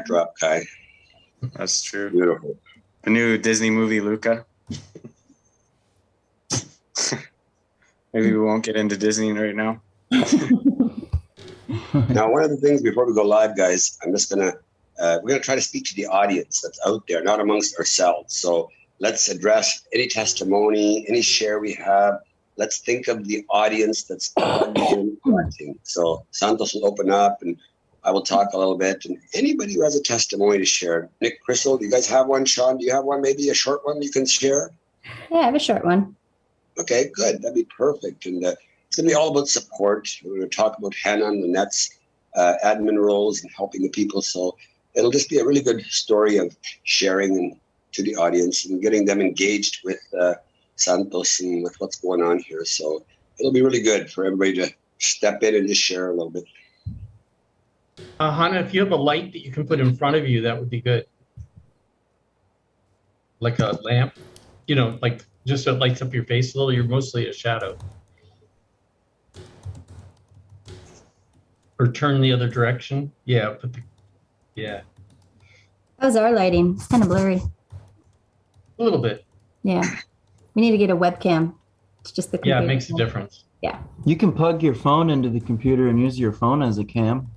backdrop, Kai. That's true. Beautiful. The new Disney movie, Luca. Maybe we won't get into Disney right now. Now, one of the things before we go live, guys, I'm just we're gonna try to speak to the audience that's out there, not amongst ourselves. So let's address any testimony, any share we have. Let's think of the audience that's plugged in watching. So Santos will open up and I will talk a little bit. And anybody who has a testimony to share. Nick, Crystal, do you guys have one? Sean, do you have one? Maybe a short one you can share? Yeah, I have a short one. Okay, good. That'd be perfect. And it's going to be all about support. We're going to talk about Hannah and Lynette's admin roles and helping the people. So it'll just be a really good story of sharing to the audience and getting them engaged with Santos and with what's going on here. So it'll be really good for everybody to step in and just share a little bit. Hannah, if you have a light that you can put in front of you, that would be good. Like a lamp, like just so it lights up your face a little. You're mostly a shadow. Or turn the other direction. Yeah, yeah. How's our lighting? It's kind of blurry. A little bit. Yeah. We need to get a webcam. It's just the computer. Yeah, it makes a difference. Yeah. You can plug your phone into the computer and use your phone as a cam.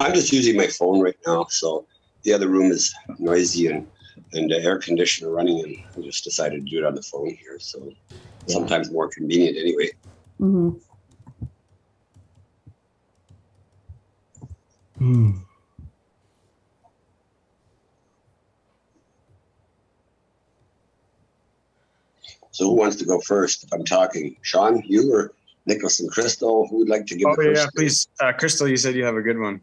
I'm just using my phone right now. So the other room is noisy and the air conditioner running, and I just decided to do it on the phone here. So sometimes more convenient anyway. Mm-hmm. So who wants to go first if I'm talking? Sean, you or Nicholas and Crystal? Who would like to give the first? Yeah, please. Crystal, you said you have a good one.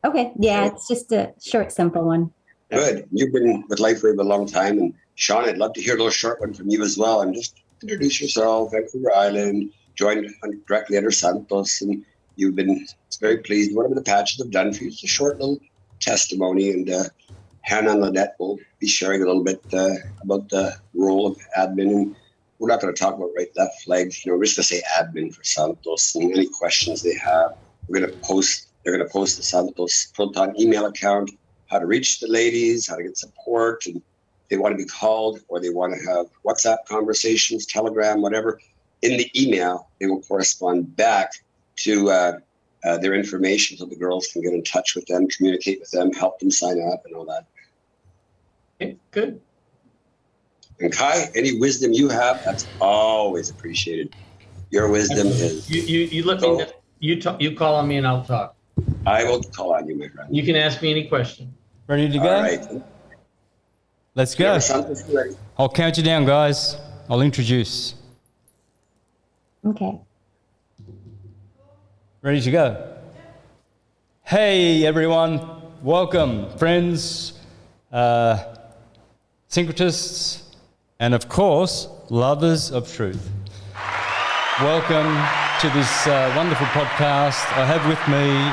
Okay. Yeah, it's just a short, simple one. Good. You've been with LifeWave a long time. And Sean, I'd love to hear a little short one from you as well. And just introduce yourself, Vancouver Island, joined directly under Santos, and you've been very pleased. Whatever the patches have done for you, it's a short little testimony. And Hannah and Lynette will be sharing a little bit about the role of admin. And we're not going to talk about right, left flag. We're just going to say admin for Santos and any questions they have. They're going to post the Santos Proton email account, how to reach the ladies, how to get support, and they want to be called or they want to have WhatsApp conversations, Telegram, whatever. In the email, they will correspond back to their information so the girls can get in touch with them, communicate with them, help them sign up and all that. Okay, good. And Kai, any wisdom you have, that's always appreciated. Your wisdom is... You let me know. You call on me and I'll talk. I will call on you, my friend. You can ask me any question. Ready to go? All right. Let's go. Ready. I'll count you down, guys. I'll introduce. Okay. Ready to go? Hey, everyone. Welcome, friends, syncretists, and of course, lovers of truth. Welcome to this wonderful podcast. I have with me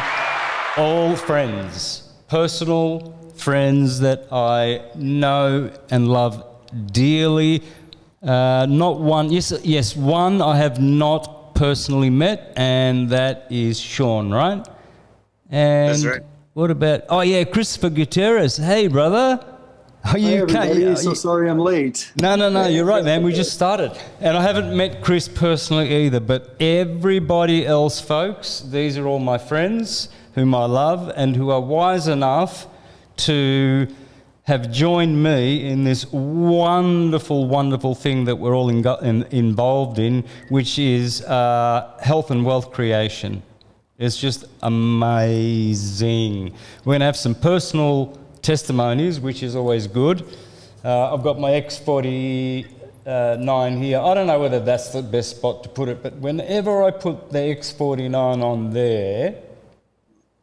all friends, personal friends that I know and love dearly. Not one, yes, one I have not personally met, and that is Sean, right? And That's right. What about, Christopher Gutierrez. Hey, brother. Are you okay? So sorry I'm late. No, you're right, man. We just started. And I haven't met Chris personally either, but everybody else, folks, these are all my friends whom I love and who are wise enough to have joined me in this wonderful, wonderful thing that we're all involved in, which is health and wealth creation. It's just amazing. We're going to have some personal testimonies, which is always good. I've got my X49 here. I don't know whether that's the best spot to put it, but whenever I put the X49 on there,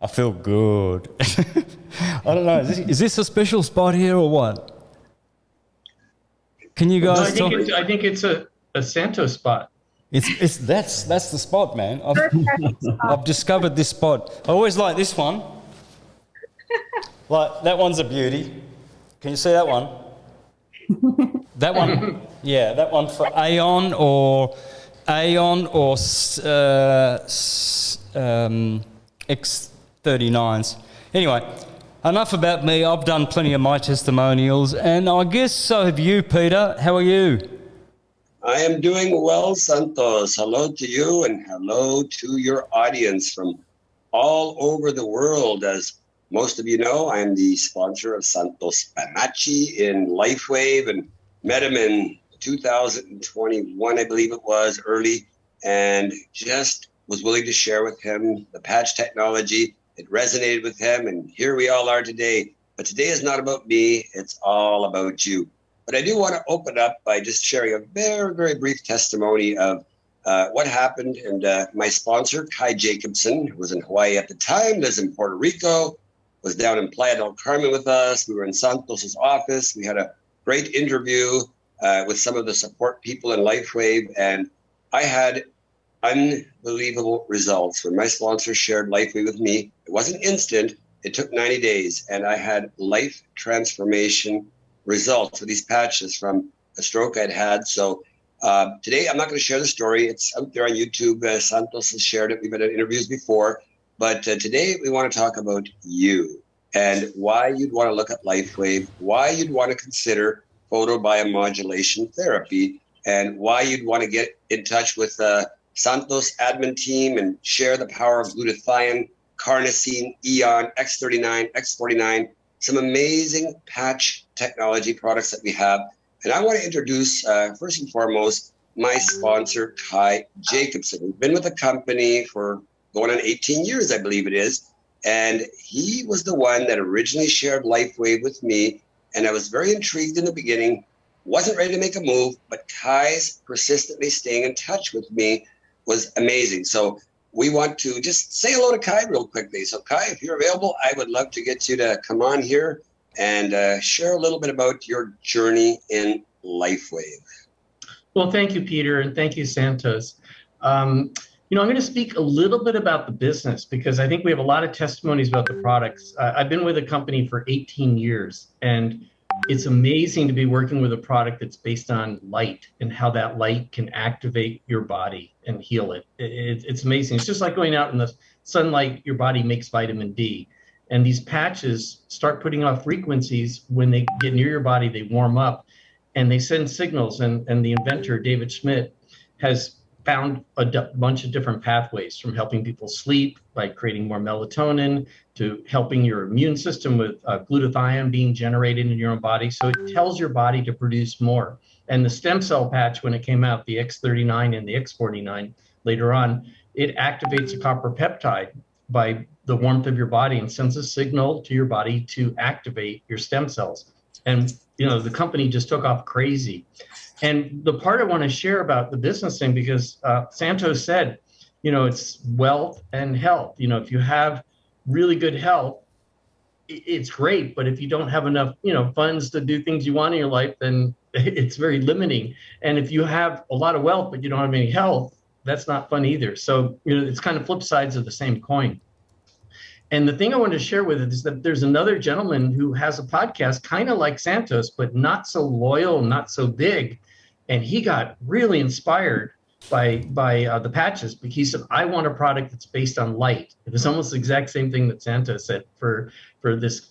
I feel good. I don't know. Is this a special spot here or what? Can you guys talk? I think it's a Santos spot. That's the spot, man. I've discovered this spot. I always like this one. Like, that one's a beauty. Can you see that one? That one, yeah, that one for Aeon or X39s. Anyway, enough about me. I've done plenty of my testimonials, and I guess so have you, Peter. How are you? I am doing well, Santos. Hello to you and hello to your audience from all over the world. As most of you know, I am the sponsor of santosbonacci in LifeWave and met him in 2021, I believe it was, early, and just was willing to share with him the patch technology. It resonated with him, and here we all are today. But today is not about me, it's all about you. But I do want to open up by just sharing a very, very brief testimony of what happened. And my sponsor, Kai Jacobson, who was in Hawaii at the time, lives in Puerto Rico, was down in Playa del Carmen with us. We were in Santos's office. We had a great interview with some of the support people in LifeWave. And I had unbelievable results. When my sponsor shared LifeWave with me, it wasn't instant. It took 90 days. And I had life transformation results with these patches from a stroke I'd had. So today I'm not going to share the story. It's out there on YouTube. Santos has shared it. We've had interviews before. But today we want to talk about you and why you'd want to look at LifeWave, why you'd want to consider photobiomodulation therapy, and why you'd want to get in touch with Santos admin team and share the power of glutathione, carnosine, Eon, X39, X49, some amazing patch technology products that we have. And I want to introduce, first and foremost, my sponsor, Kai Jacobson. We've been with the company for going on 18 years, I believe it is. And he was the one that originally shared LifeWave with me. And I was very intrigued in the beginning, wasn't ready to make a move, but Kai's persistently staying in touch with me was amazing. So we want to just say hello to Kai real quickly. So Kai, if you're available, I would love to get you to come on here and share a little bit about your journey in LifeWave. Well, thank you, Peter, and thank you, Santos. I'm going to speak a little bit about the business because I think we have a lot of testimonies about the products. I've been with the company for 18 years, and it's amazing to be working with a product that's based on light and how that light can activate your body and heal it. It's amazing. It's just like going out in the sunlight, your body makes vitamin D. And these patches start putting off frequencies. When they get near your body, they warm up and they send signals. And the inventor, David Schmidt, has found a bunch of different pathways, from helping people sleep by creating more melatonin to helping your immune system with glutathione being generated in your own body. So it tells your body to produce more. And the stem cell patch, when it came out, the X39 and the X49 later on, it activates a copper peptide by the warmth of your body and sends a signal to your body to activate your stem cells. And, the company just took off crazy. And the part I want to share about the business thing, because Santos said, it's wealth and health. If you have really good health, it's great. But if you don't have enough, funds to do things you want in your life, then it's very limiting. And if you have a lot of wealth, but you don't have any health, that's not fun either. So, it's kind of flip sides of the same coin. And the thing I wanted to share with it is that there's another gentleman who has a podcast kind of like Santos, but not so loyal, not so big. And he got really inspired by the patches, because he said, I want a product that's based on light. It was almost the exact same thing that Santos said for this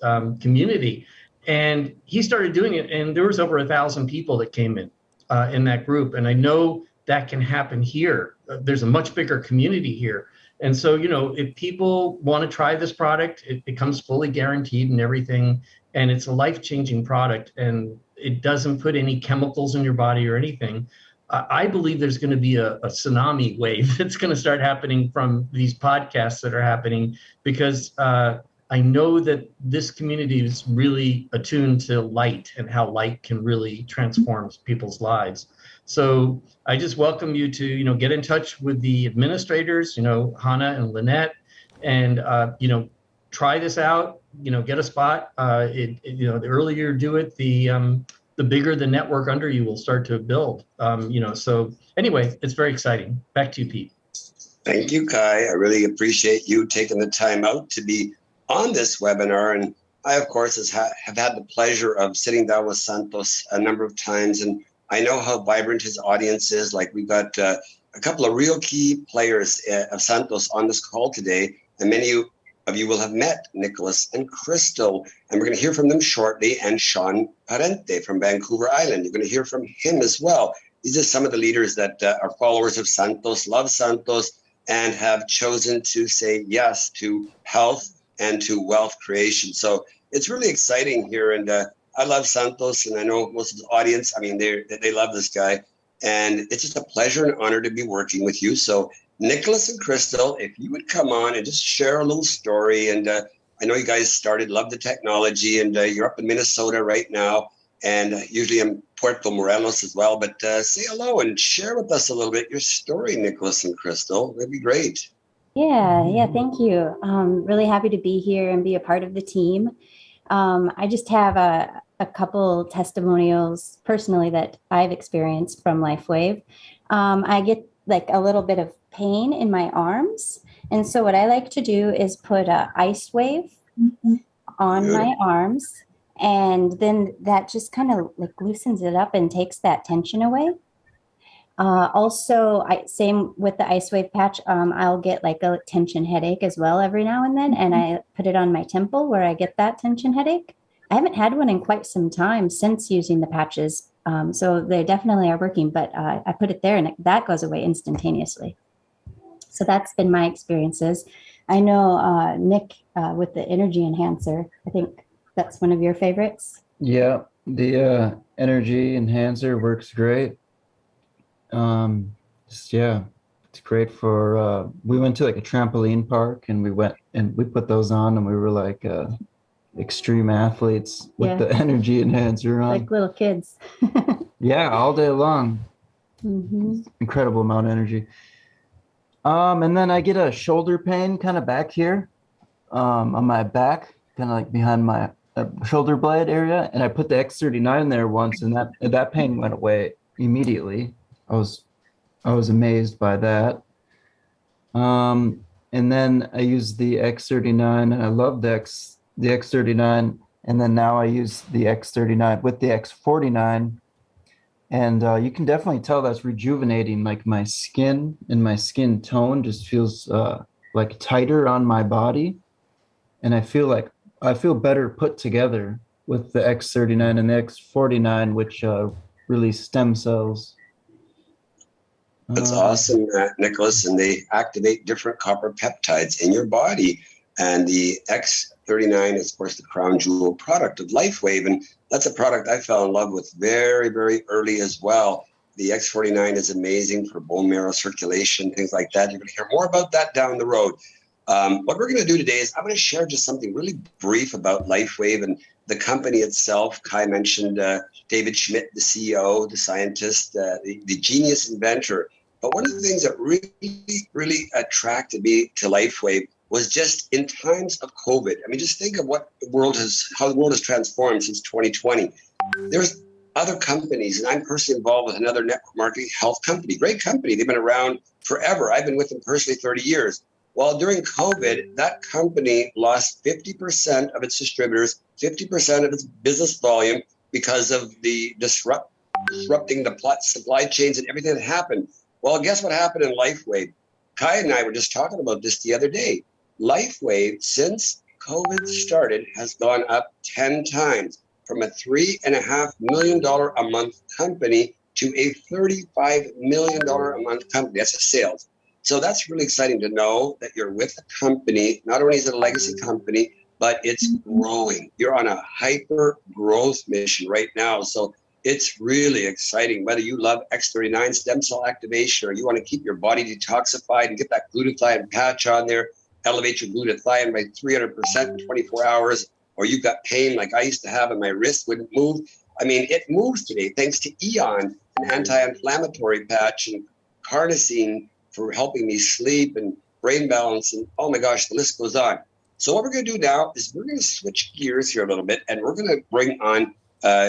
community. And he started doing it, and there was over 1,000 people that came in that group. And I know that can happen here. There's a much bigger community here. And so, if people want to try this product, it comes fully guaranteed and everything. And it's a life-changing product, and it doesn't put any chemicals in your body or anything. I believe there's going to be a tsunami wave that's going to start happening from these podcasts that are happening, because I know that this community is really attuned to light and how light can really transform people's lives. So I just welcome you to, get in touch with the administrators, Hannah and Lynette, and, try this out, get a spot. The earlier you do it, the bigger the network under you will start to build. So anyway, it's very exciting. Back to you, Pete. Thank you, Kai. I really appreciate you taking the time out to be on this webinar. And I, of course, have had the pleasure of sitting down with Santos a number of times. And I know how vibrant his audience is. Like, we've got a couple of real key players of Santos on this call today. And many of you will have met Nicholas and Crystal, and we're going to hear from them shortly, and Sean Parente from Vancouver Island. You're going to hear from him as well. These are some of the leaders that are followers of Santos, love Santos, and have chosen to say yes to health and to wealth creation. So it's really exciting here. And I love Santos, and I know most of the audience, I mean, they love this guy. And it's just a pleasure and honor to be working with you. So Nicholas and Crystal, if you would come on and just share a little story. And I know you guys started, love the technology, and you're up in Minnesota right now. And usually in Puerto Morelos as well. But say hello and share with us a little bit your story, Nicholas and Crystal. That'd be great. Yeah, thank you. Really happy to be here and be a part of the team. I just have a couple testimonials personally that I've experienced from LifeWave. I get like a little bit of pain in my arms. And so what I like to do is put a ice wave on my arms. And then that just kind of like loosens it up and takes that tension away. Also, same with the ice wave patch. I'll get like a tension headache as well every now and then. And I put it on my temple where I get that tension headache. I haven't had one in quite some time since using the patches. So they definitely are working, but I put it there and that goes away instantaneously. So that's been my experiences. I know Nick with the energy enhancer, I think that's one of your favorites. Yeah, the energy enhancer works great. Yeah, it's great for, we went to like a trampoline park and we went and we put those on and we were like extreme athletes with the energy enhancer on. Like little kids. Yeah, all day long. Incredible amount of energy. And then I get a shoulder pain kind of back here on my back, kind of like behind my shoulder blade area. And I put the X39 there once and that pain went away immediately. I was amazed by that. And then I used the X39 and I love the X39. And then now I use the X39 with the X49. And you can definitely tell that's rejuvenating. Like my skin and my skin tone just feels like tighter on my body. And I feel better put together with the X39 and the X49, which release stem cells. That's awesome, Nicholas. And they activate different copper peptides in your body. And the X39 is, of course, the crown jewel product of LifeWave. And that's a product I fell in love with very, very early as well. The X49 is amazing for bone marrow circulation, things like that. You're going to hear more about that down the road. What we're going to do today is I'm going to share just something really brief about LifeWave and the company itself. Kai mentioned David Schmidt, the CEO, the scientist, the genius inventor. But one of the things that really, really attracted me to LifeWave was just in times of COVID. I mean, just think of how the world has transformed since 2020. There's other companies, and I'm personally involved with another network marketing health company, great company. They've been around forever. I've been with them personally 30 years. Well, during COVID, that company lost 50% of its distributors, 50% of its business volume because of the disrupting the supply chains and everything that happened. Well, guess what happened in LifeWave? Kai and I were just talking about this the other day. LifeWave, since COVID started, has gone up 10 times from a $3.5 million a month company to a $35 million a month company. That's a sales. So that's really exciting to know that you're with a company. Not only is it a legacy company, but it's growing. You're on a hyper growth mission right now. So it's really exciting, whether you love X39 stem cell activation or you want to keep your body detoxified and get that glutathione patch on there, elevate your glutathione by 300% in 24 hours, or you've got pain like I used to have and my wrist wouldn't move. I mean, it moves today thanks to Eon, an anti-inflammatory patch, and carnosine for helping me sleep and brain balance. And oh my gosh, the list goes on. So what we're going to do now is we're going to switch gears here a little bit, and we're going to bring on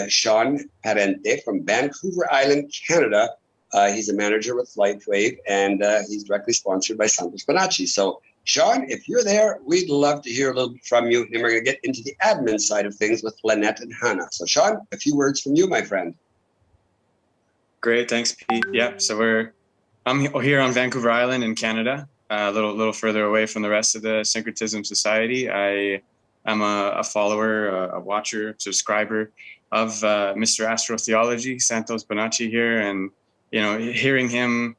Sean Parente from Vancouver Island, Canada. He's a manager with LifeWave, and he's directly sponsored by SantosBonacci. So, Sean, if you're there, we'd love to hear a little bit from you. And we're going to get into the admin side of things with Lynette and Hannah. So, Sean, a few words from you, my friend. Great, thanks, Pete. Yeah, so I'm here on Vancouver Island in Canada. a little further away from the rest of the Syncretism Society. I am a follower, a watcher, subscriber of Mr. Astrotheology, Santos Bonacci here, and hearing him,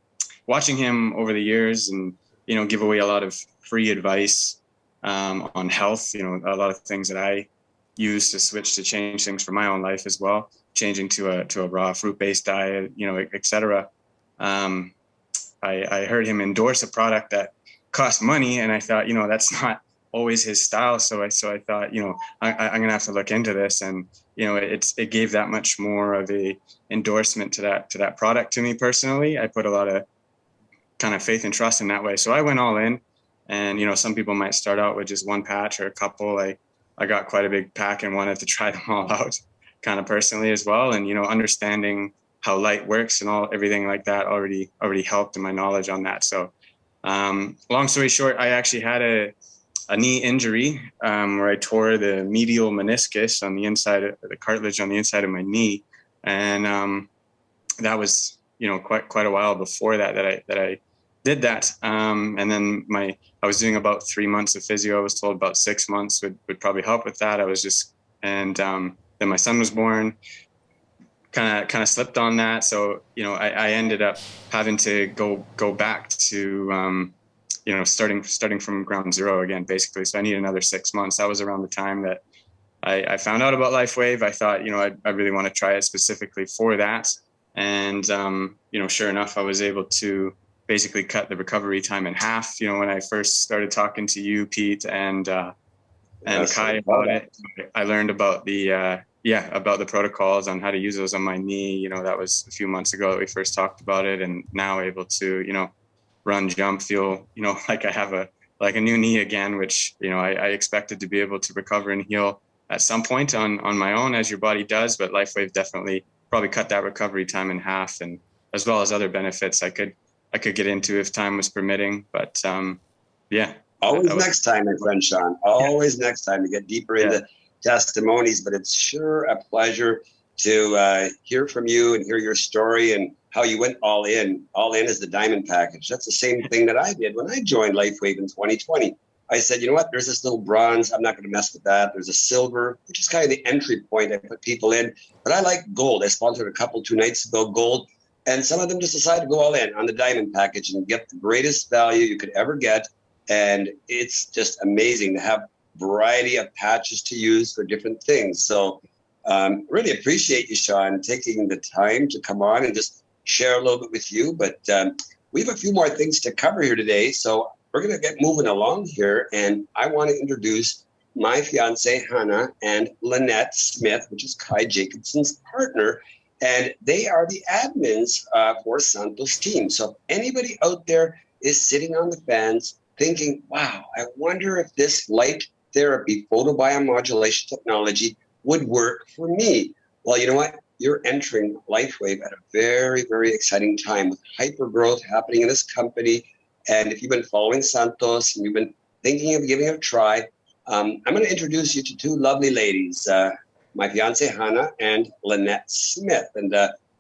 watching him over the years, and give away a lot of free advice on health. A lot of things that I use to switch to change things for my own life as well, changing to a raw fruit-based diet, etc. I heard him endorse a product that cost money, and I thought, that's not always his style. So I thought, I'm gonna have to look into this, and it gave that much more of a endorsement to that product to me personally. I put a lot of kind of faith and trust in that way. So I went all in, and some people might start out with just one patch or a couple. I got quite a big pack and wanted to try them all out, kind of personally as well, and understanding how light works and everything like that already helped in my knowledge on that. So long story short, I actually had a knee injury where I tore the medial meniscus on the inside of the cartilage on the inside of my knee, and that was quite a while before that I did that. And then I was doing about 3 months of physio. I was told about 6 months would probably help with that. Then my son was born. Kind of slipped on that, so I ended up having to go back to starting from ground zero again, basically. So I need another 6 months. That was around the time that I found out about LifeWave. I thought I really want to try it specifically for that, and sure enough, I was able to basically cut the recovery time in half. When I first started talking to you, Pete, and Kai about it, I learned about about the protocols on how to use those on my knee. That was a few months ago that we first talked about it, and now able to, run, jump, feel, like I have a new knee again, which, I expected to be able to recover and heal at some point on my own, as your body does, but LifeWave definitely probably cut that recovery time in half, and as well as other benefits I could get into if time was permitting. But always next time, my friend Sean, always next time to get deeper into testimonies, but it's sure a pleasure to hear from you and hear your story and how you went all in. All in is the diamond package. That's the same thing that I did when I joined LifeWave in 2020. I said, there's this little bronze. I'm not going to mess with that. There's a silver, which is kind of the entry point I put people in. But I like gold. I sponsored a couple 2 nights ago, gold. And some of them just decided to go all in on the diamond package and get the greatest value you could ever get. And it's just amazing to have variety of patches to use for different things. So really appreciate you, Sean, taking the time to come on and just share a little bit with you. But we have a few more things to cover here today. So we're going to get moving along here. And I want to introduce my fiance, Hannah, and Lynette Smith, which is Kai Jacobson's partner. And they are the admins for Santos team. So if anybody out there is sitting on the fence thinking, wow, I wonder if this light therapy photobiomodulation technology would work for me. Well, you know what? You're entering LifeWave at a very, very exciting time with hyper growth happening in this company. And if you've been following Santos and you've been thinking of giving it a try, I'm going to introduce you to 2 lovely ladies, my fiance Hannah and Lynette Smith. And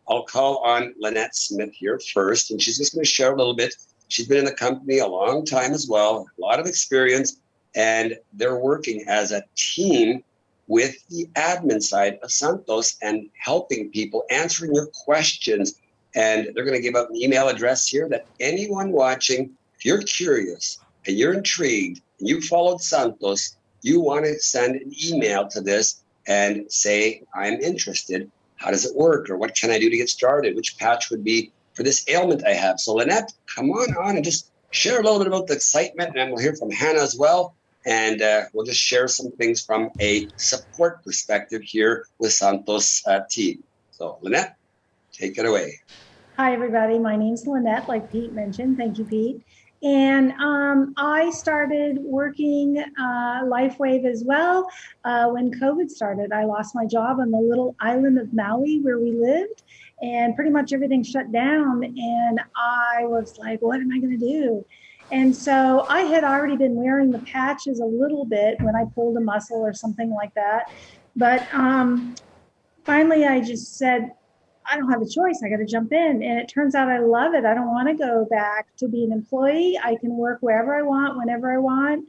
I'll call on Lynette Smith here first, and she's just going to share a little bit. She's been in the company a long time as well, a lot of experience, and they're working as a team with the admin side of Santos and helping people, answering your questions. And they're going to give out an email address here that anyone watching, if you're curious and you're intrigued and you followed Santos, you want to send an email to this and say, I'm interested. How does it work? Or what can I do to get started? Which patch would be for this ailment I have? So Lynette, come on and just share a little bit about the excitement, and then we'll hear from Hannah as well. And we'll just share some things from a support perspective here with Santos team. So Lynette, take it away. Hi, everybody. My name's Lynette, like Pete mentioned. Thank you, Pete. And I started working LifeWave as well when COVID started. I lost my job on the little island of Maui where we lived, and pretty much everything shut down. And I was like, what am I going to do? And so I had already been wearing the patches a little bit when I pulled a muscle or something like that. But finally, I just said, I don't have a choice. I got to jump in. And it turns out I love it. I don't want to go back to be an employee. I can work wherever I want, whenever I want.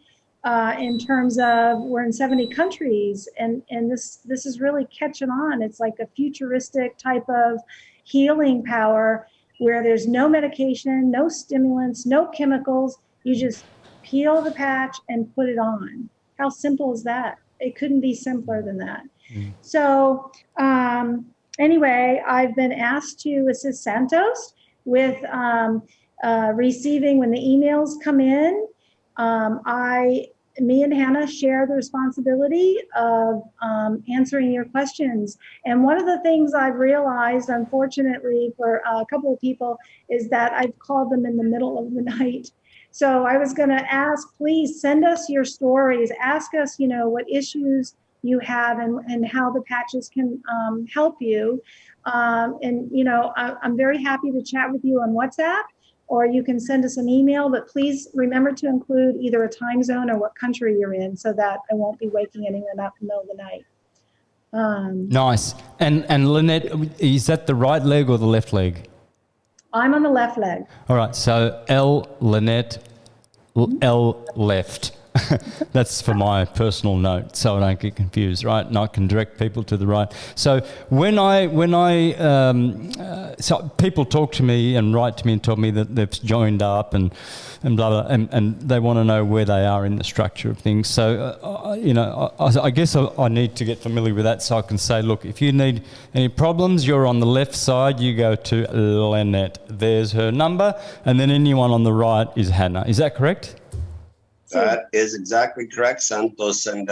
In terms of we're in 70 countries, and this is really catching on. It's like a futuristic type of healing power where there's no medication, no stimulants, no chemicals. You just peel the patch and put it on. How simple is that? It couldn't be simpler than that. So anyway, I've been asked to assist Santos with receiving when the emails come in. Me and Hannah share the responsibility of answering your questions. And one of the things I've realized, unfortunately, for a couple of people is that I've called them in the middle of the night. So I was going to ask, please send us your stories. Ask us, what issues you have and how the patches can help you. I'm very happy to chat with you on WhatsApp, or you can send us an email, but please remember to include either a time zone or what country you're in so that I won't be waking anyone up in the middle of the night. Nice. And Lynette, is that the right leg or the left leg? I'm on the left leg. All right. So L, Lynette, L left. That's for my personal note, so I don't get confused, right? And I can direct people to the right. So so people talk to me and write to me and tell me that they've joined up and blah blah, and they want to know where they are in the structure of things. So I guess I need to get familiar with that, so I can say, look, if you need any problems, you're on the left side. You go to Lynette. There's her number, and then anyone on the right is Hannah. Is that correct? That is exactly correct, Santos. And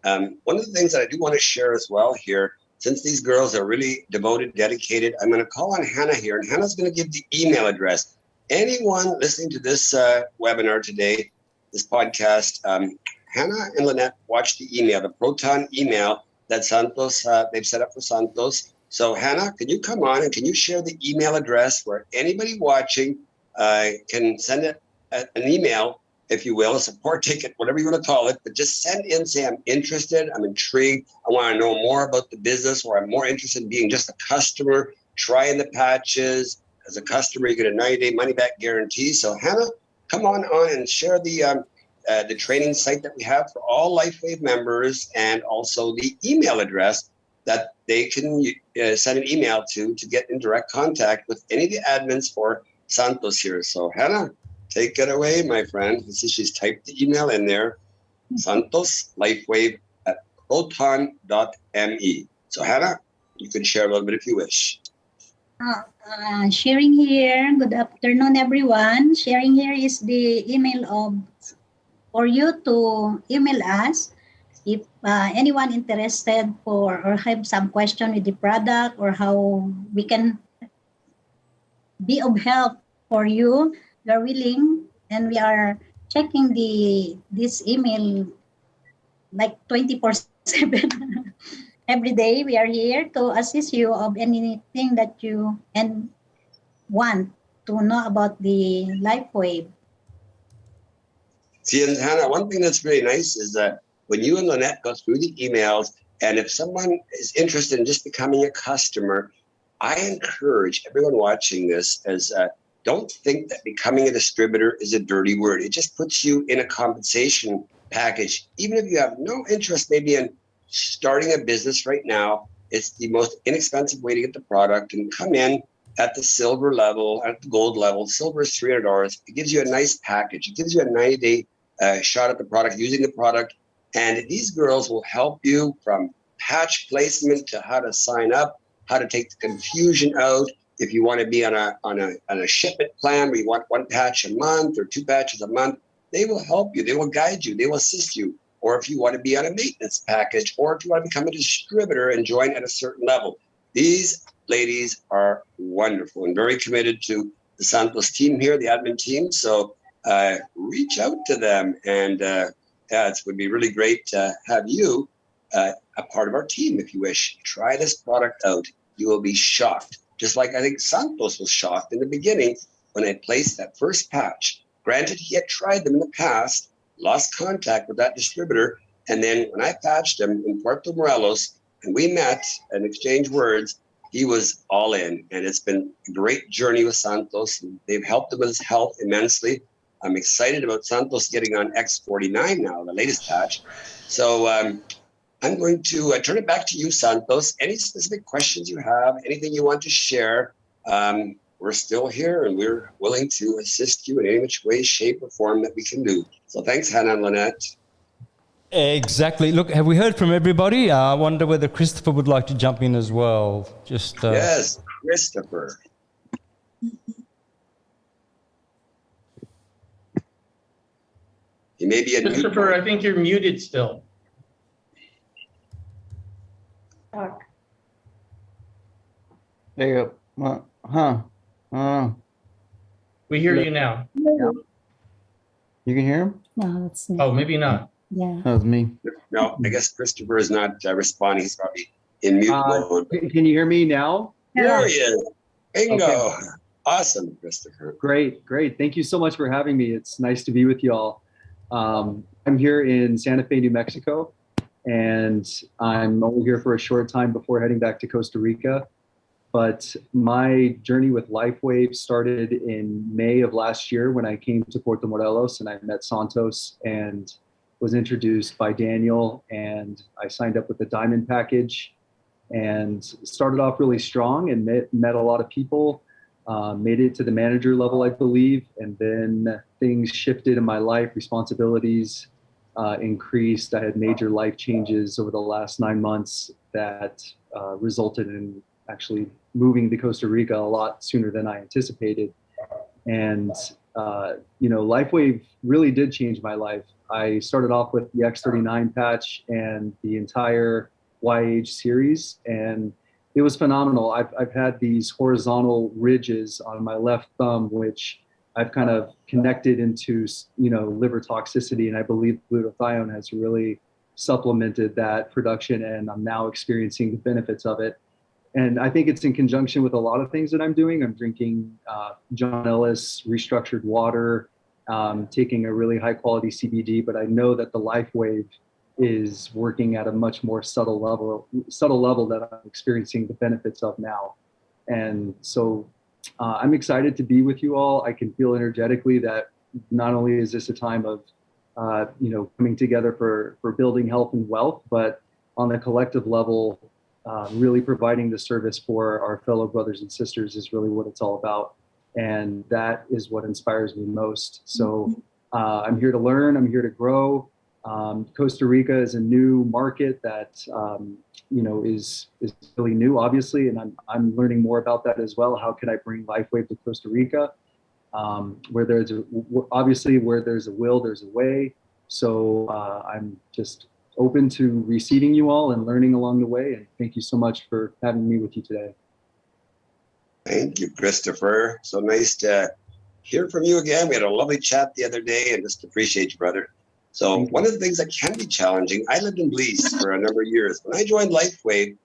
one of the things that I do want to share as well here, since these girls are really devoted, dedicated, I'm going to call on Hannah here, and Hannah's going to give the email address. Anyone listening to this webinar today, this podcast, Hannah and Lynette watch the email, the Proton email that Santos, they've set up for Santos. So Hannah, can you come on and can you share the email address where anybody watching can send it an email, if you will, a support ticket, whatever you want to call it, but just send in, say, I'm interested, I'm intrigued, I want to know more about the business, or I'm more interested in being just a customer, trying the patches. As a customer, you get a 90-day money-back guarantee. So Hannah, come on and share the training site that we have for all LifeWave members, and also the email address that they can send an email to get in direct contact with any of the admins for Santos here. So Hannah, take it away, my friend. You see, she's typed the email in there, SantosLifewave at proton.me. So Hannah, you can share a little bit if you wish. Sharing here. Good afternoon, everyone. Sharing here is the email for you to email us if anyone interested or have some question with the product or how we can be of help for you. We are willing, and we are checking this email like 24/7. Every day we are here to assist you of anything that you want to know about the LifeWave. See, and Hannah, one thing that's really nice is that when you and Lynette go through the emails, and if someone is interested in just becoming a customer, I encourage everyone watching this as don't think that becoming a distributor is a dirty word. It just puts you in a compensation package. Even if you have no interest maybe in starting a business right now, it's the most inexpensive way to get the product and come in at the silver level, at the gold level. Silver is $300. It gives you a nice package. It gives you a 90-day shot at the product, using the product. And these girls will help you from patch placement to how to sign up, how to take the confusion out. If you want to be on a shipment plan where you want one patch a month or two patches a month, they will help you. They will guide you. They will assist you. Or if you want to be on a maintenance package, or if you want to become a distributor and join at a certain level. These ladies are wonderful and very committed to the Santos team here, the admin team. So reach out to them. And it would be really great to have you a part of our team if you wish. Try this product out. You will be shocked. Just like I think Santos was shocked in the beginning when I placed that first patch. Granted, he had tried them in the past, lost contact with that distributor, and then when I patched him in Puerto Morelos and we met and exchanged words, he was all in, and it's been a great journey with Santos. They've helped him with his health immensely. I'm excited about Santos getting on X49 now, the latest patch. So I'm going to turn it back to you, Santos. Any specific questions you have, anything you want to share, we're still here and we're willing to assist you in any which way, shape, or form that we can do. So thanks, Hannah and Lynette. Exactly. Look, have we heard from everybody? I wonder whether Christopher would like to jump in as well. Just Yes, Christopher. He may be a Christopher, I think you're muted still. Talk. There you go. We hear you now. You can hear him? No, that's Oh, maybe not. yeah. That was me. No, I guess Christopher is not responding. He's probably in mute mode. Can you hear me now? There he is. Bingo. Okay. Awesome, Christopher. Great. Thank you so much for having me. It's nice to be with y'all. I'm here in Santa Fe, New Mexico, and I'm only here for a short time before heading back to Costa Rica. But my journey with LifeWave started in May of last year when I came to Puerto Morelos and I met Santos and was introduced by Daniel, and I signed up with the Diamond package and started off really strong and met a lot of people, made it to the manager level, I believe, and then things shifted in my life, responsibilities increased. I had major life changes over the last 9 months that resulted in actually moving to Costa Rica a lot sooner than I anticipated. And, LifeWave really did change my life. I started off with the X39 patch and the entire YH series, and it was phenomenal. I've had these horizontal ridges on my left thumb, which I've kind of connected into, liver toxicity, and I believe glutathione has really supplemented that production, and I'm now experiencing the benefits of it. And I think it's in conjunction with a lot of things that I'm doing. I'm drinking John Ellis restructured water, taking a really high quality CBD, but I know that the LifeWave is working at a much more subtle level that I'm experiencing the benefits of now. And so I'm excited to be with you all. I can feel energetically that not only is this a time of, coming together for building health and wealth, but on the collective level, really providing the service for our fellow brothers and sisters is really what it's all about. And that is what inspires me most. So I'm here to learn, I'm here to grow. Costa Rica is a new market that, is really new, obviously. And I'm learning more about that as well. How can I bring LifeWave to Costa Rica? Where there's a will, there's a way. So I'm just open to receiving you all and learning along the way. And thank you so much for having me with you today. Thank you, Christopher. So nice to hear from you again. We had a lovely chat the other day and just appreciate you, brother. So one of the things that can be challenging, I lived in Belize for a number of years. When I joined LifeWave,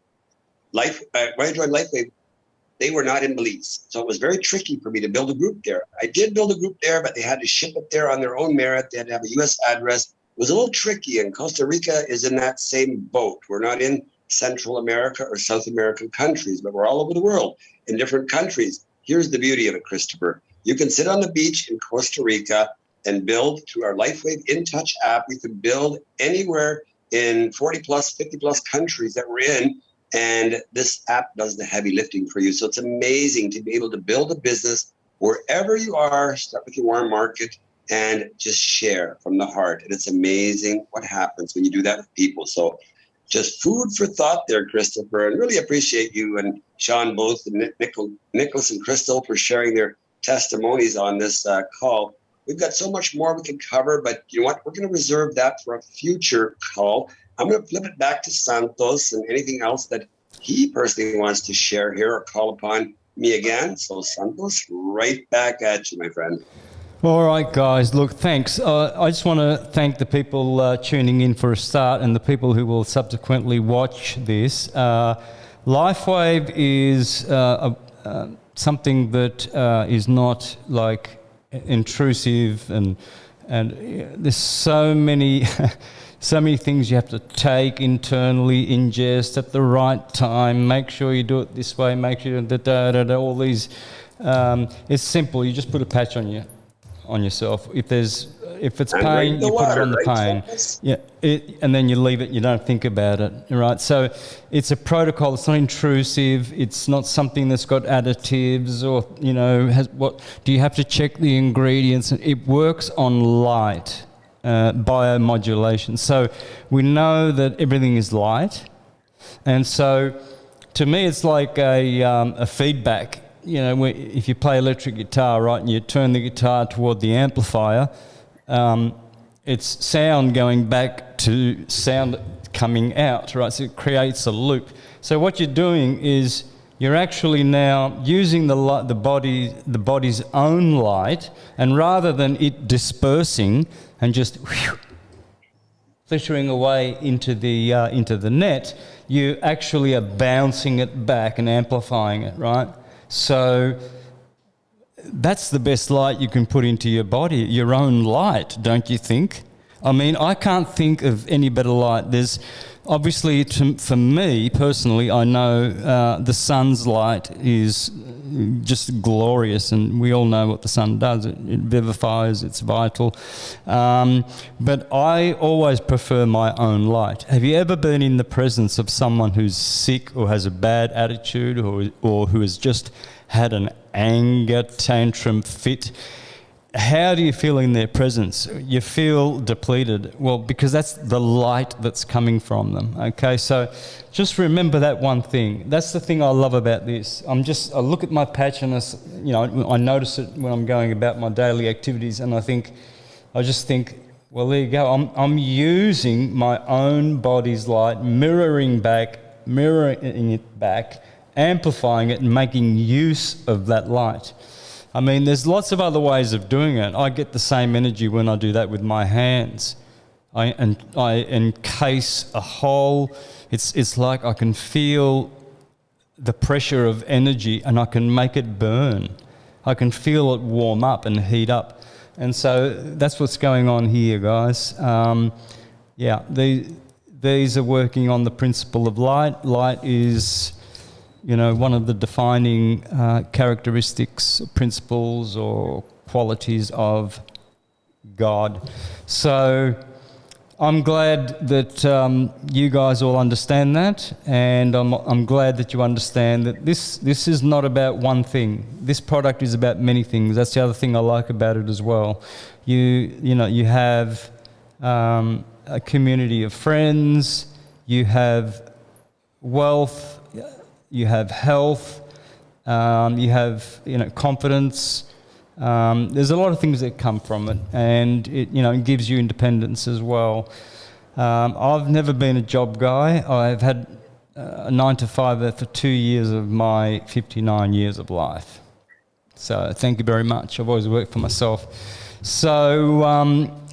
they were not in Belize. So it was very tricky for me to build a group there. I did build a group there, but they had to ship it there on their own merit. They had to have a US address. It was a little tricky, and Costa Rica is in that same boat. We're not in Central America or South American countries, but we're all over the world in different countries. Here's the beauty of it, Christopher. You can sit on the beach in Costa Rica and build through our LifeWave In Touch app. You can build anywhere in 40 plus, 50 plus countries that we're in. And this app does the heavy lifting for you. So it's amazing to be able to build a business wherever you are, start with your warm market, and just share from the heart. And it's amazing what happens when you do that with people. So just food for thought there, Christopher, and really appreciate you and Sean both, and Nicholas and Crystal for sharing their testimonies on this call. We've got so much more we can cover, but you know what? We're going to reserve that for a future call. I'm going to flip it back to Santos and anything else that he personally wants to share here or call upon me again. So Santos, right back at you, my friend. All right, guys. Look, thanks. I just want to thank the people tuning in for a start and the people who will subsequently watch this. LifeWave is something that is not like intrusive, and there's so many so many things you have to take internally, ingest at the right time, make sure you do it this way, make sure all these. It's simple. You just put a patch on yourself. If it's pain, you put it on the pain. Yeah, and then you leave it. You don't think about it, right? So it's a protocol. It's not intrusive. It's not something that's got additives or do you have to check the ingredients? It works on light, biomodulation. So we know that everything is light, and so to me, it's like a feedback. If you play electric guitar, right, and you turn the guitar toward the amplifier, it's sound going back to sound coming out, right? So it creates a loop. So what you're doing is you're actually now using the body's own light, and rather than it dispersing and just filtering away into the net, you actually are bouncing it back and amplifying it, right? So that's the best light you can put into your body, your own light, don't you think? I mean, I can't think of any better light. There's obviously, for me personally, I know the sun's light is just glorious, and we all know what the sun does. It vivifies, it's vital. But I always prefer my own light. Have you ever been in the presence of someone who's sick or has a bad attitude or who has just had an anger tantrum fit? How do you feel in their presence? You feel depleted. Well, because that's the light that's coming from them. Okay, so just remember that one thing. That's the thing I love about this. I look at my patch and I notice it when I'm going about my daily activities, and I just think, well, there you go. I'm using my own body's light, mirroring it back, amplifying it, and making use of that light. I mean, there's lots of other ways of doing it. I get the same energy when I do that with my hands. I encase a hole. It's like I can feel the pressure of energy and I can make it burn. I can feel it warm up and heat up. And so that's what's going on here, guys. These are working on the principle of light. Light is one of the defining characteristics, principles or qualities of God. So I'm glad that you guys all understand that, and I'm glad that you understand that this is not about one thing. This product is about many things. That's the other thing I like about it as well. You have a community of friends, you have wealth, you have health, you have confidence. There's a lot of things that come from it, and it gives you independence as well. I've never been a job guy. I've had a 9-to-5 for 2 years of my 59 years of life. So thank you very much. I've always worked for myself. So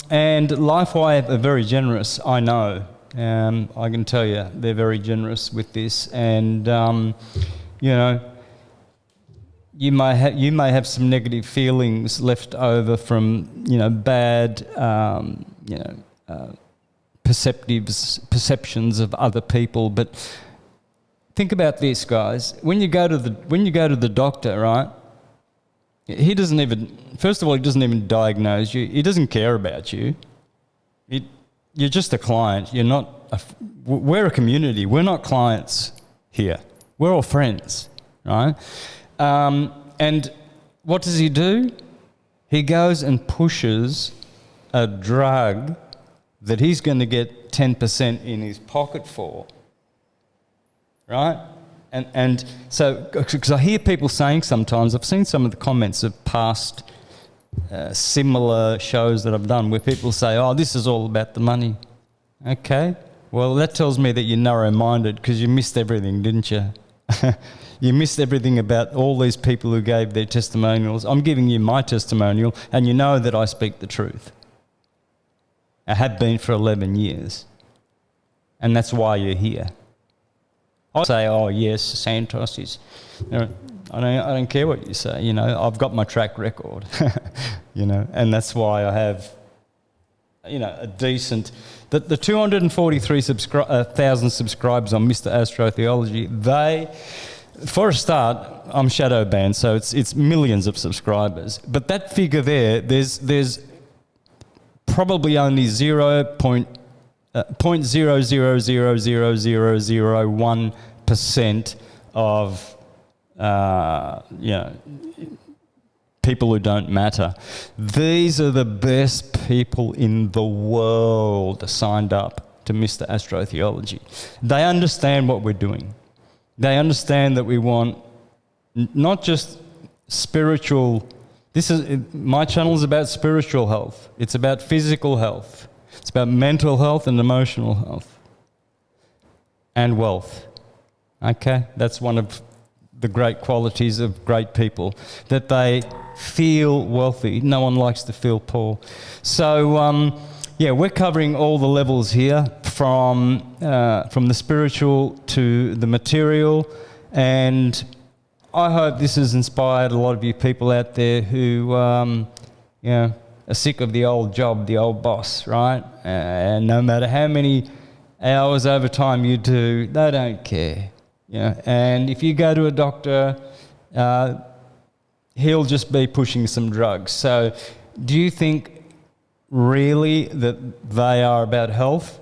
and LifeWave are very generous, I know. I can tell you they're very generous with this, and you may have some negative feelings left over from bad perceptions of other people. But think about this, guys. When you go to the doctor, right? He doesn't even diagnose you. He doesn't care about you. You're just a client. We're a community. We're not clients here. We're all friends, right? And what does he do? He goes and pushes a drug that he's going to get 10% in his pocket for, right? And so, because I hear people saying sometimes, I've seen some of the comments of past similar shows that I've done where people say, oh, this is all about the money. Okay, well, that tells me that you're narrow-minded because you missed everything, didn't you? You missed everything about all these people who gave their testimonials. I'm giving you my testimonial, and you know that I speak the truth. I have been for 11 years, and that's why you're here. I say, oh, yes, Santos is... I don't care what you say, I've got my track record, and that's why I have a decent. The 243,000 subscribers on Mr. Astrotheology, for a start, I'm shadow banned, so it's millions of subscribers. But that figure there's probably only 0.00000001% of people who don't matter. These are the best people in the world signed up to Mr. Astrotheology. They understand what we're doing. They understand that we want not just spiritual. My channel is about spiritual health. It's about physical health. It's about mental health and emotional health and wealth. Okay, that's one of the great qualities of great people, that they feel wealthy. No one likes to feel poor. So, we're covering all the levels here, from the spiritual to the material, and I hope this has inspired a lot of you people out there who, are sick of the old job, the old boss, right? And no matter how many hours overtime you do, they don't care. And if you go to a doctor, he'll just be pushing some drugs. So do you think really that they are about health?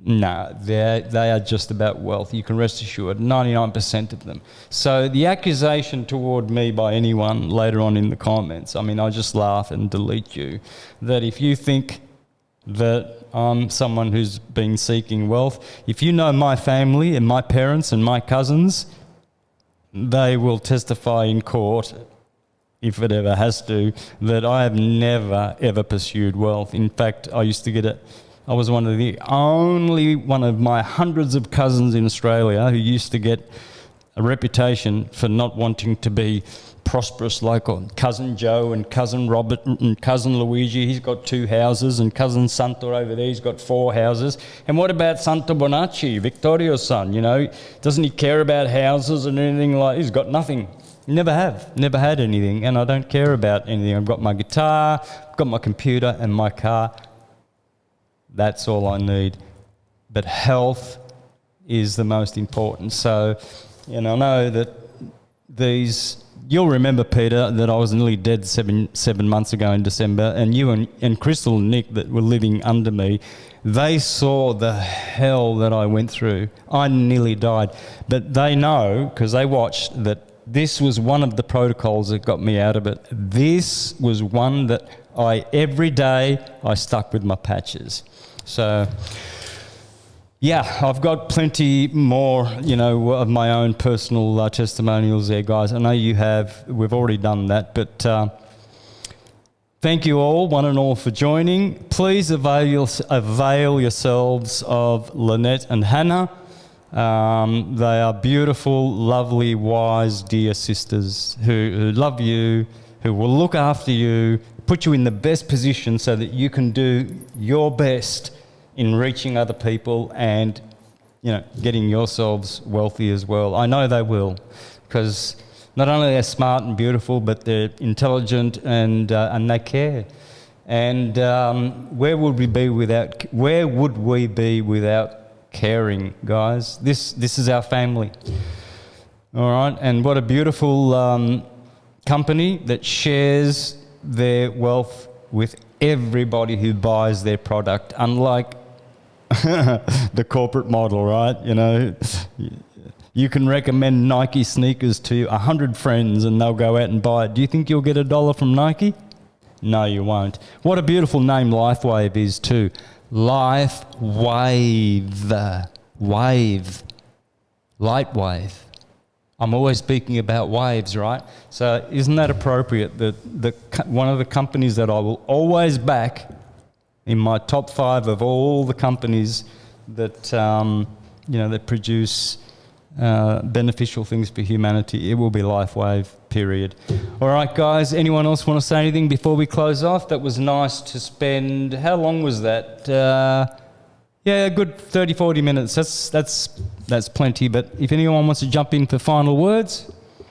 No, they are just about wealth. You can rest assured, 99% of them. So the accusation toward me by anyone later on in the comments, I just laugh and delete you, that if you think that I'm someone who's been seeking wealth, if you know my family and my parents and my cousins, they will testify in court, if it ever has to, that I have never, ever pursued wealth. In fact, I was one of my hundreds of cousins in Australia who used to get a reputation for not wanting to be prosperous, like cousin Joe and cousin Robert and cousin Luigi. He's got 2 houses, and cousin Santo over there, he's got 4 houses. And what about Santosbonacci, Victorio's son? Doesn't he care about houses and anything like? He's got nothing. Never had anything, and I don't care about anything. I've got my guitar, I've got my computer and my car. That's all I need. But health is the most important. So, I know that you'll remember, Peter, that I was nearly dead seven months ago in December, and you and Crystal and Nick that were living under me, they saw the hell that I went through. I nearly died. But they know, because they watched, that this was one of the protocols that got me out of it. This was one that every day I stuck with my patches. So, I've got plenty more, of my own personal testimonials there, guys. I know you have. We've already done that. But thank you all, one and all, for joining. Please avail yourselves of Lynette and Hannah. They are beautiful, lovely, wise, dear sisters who love you, who will look after you, put you in the best position so that you can do your best in reaching other people and, getting yourselves wealthy as well. I know they will, because not only are they smart and beautiful, but they're intelligent and they care. And where would we be without caring, guys? This is our family. All right, and what a beautiful company that shares their wealth with everybody who buys their product, unlike the corporate model, right? You can recommend Nike sneakers to 100 friends and they'll go out and buy it. Do you think you'll get $1 from Nike? No, you won't. What a beautiful name LifeWave is too. LifeWave. Wave. Lightwave. I'm always speaking about waves, right? So isn't that appropriate that one of the companies that I will always back in my top 5 of all the companies that that produce beneficial things for humanity, it will be LifeWave, period. All right, guys, anyone else want to say anything before we close off? That was nice to spend, how long was that? A good 30, 40 minutes. That's plenty, but if anyone wants to jump in for final words.